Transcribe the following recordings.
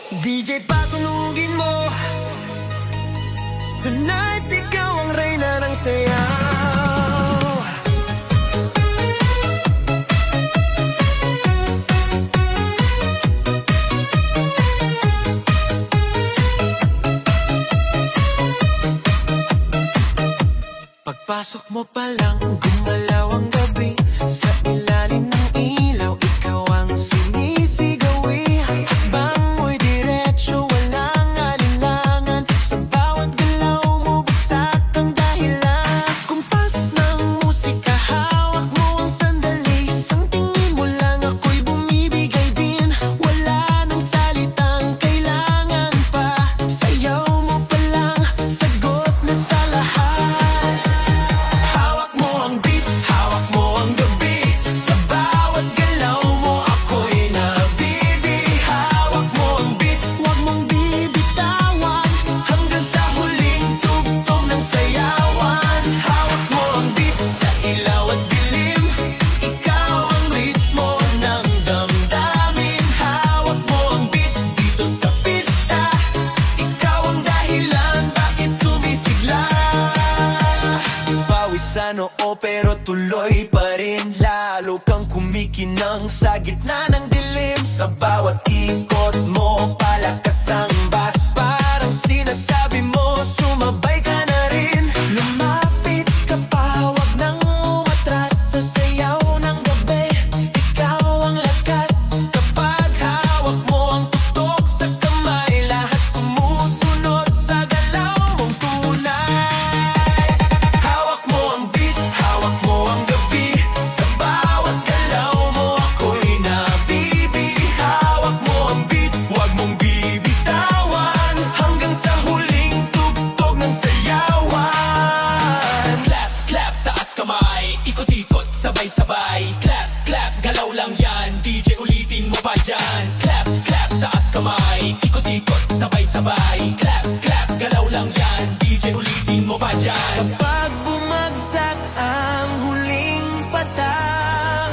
DJ patunugin mo, tonight ikaw ang reyna ng sayaw. Pagpasok mo pa lang, gumalaw ang gabi. Sa ilalim ng ilaw, ikaw ang sinisigawi. Hakbang mo'y diretso, walang alinlangan. Sa bawat galaw mo, bagsak ang dahilan. Kumpas ng musika, hawak mo ang sandali. Isang tingin mo lang, ako'y bumibigay din. Wala nang salitang kailangan pa. Sayaw mo pa lang, sagot na sa lahat. Sa noo pero tuloy pa rin. Lalo kang kumikinang sa gitna ng dilim. Sa bawat ikot mo, palakas ang bass. Parang sinasabi mo, sumabay ka na rin. Lumapit ka pa, wag nang umatras. Sa sayaw ng gabi, ikaw ang lakas. Kapag hawak mo ang tutok sa kamay, lahat sumusunod sa galaw mong tunay. Sabay-sabay, clap, clap, galaw lang yan. DJ ulitin mo pa dyan. Clap, clap, taas kamay. Ikot-ikot, sabay-sabay. Clap, clap, galaw lang yan. DJ ulitin mo pa dyan. Kapag bumagsak ang huling patak,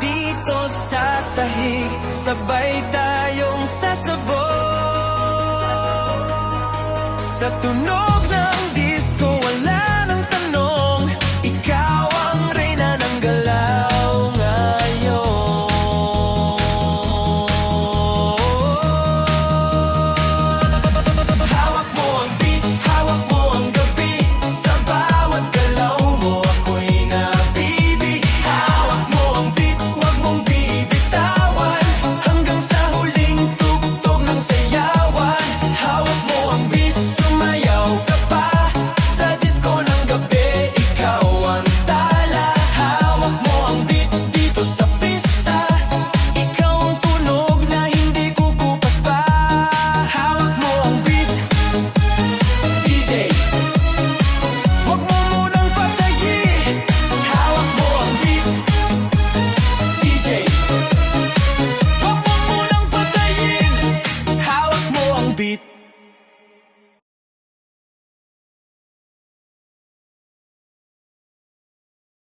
dito sa sahig, sabay tayong sasabog sa tunog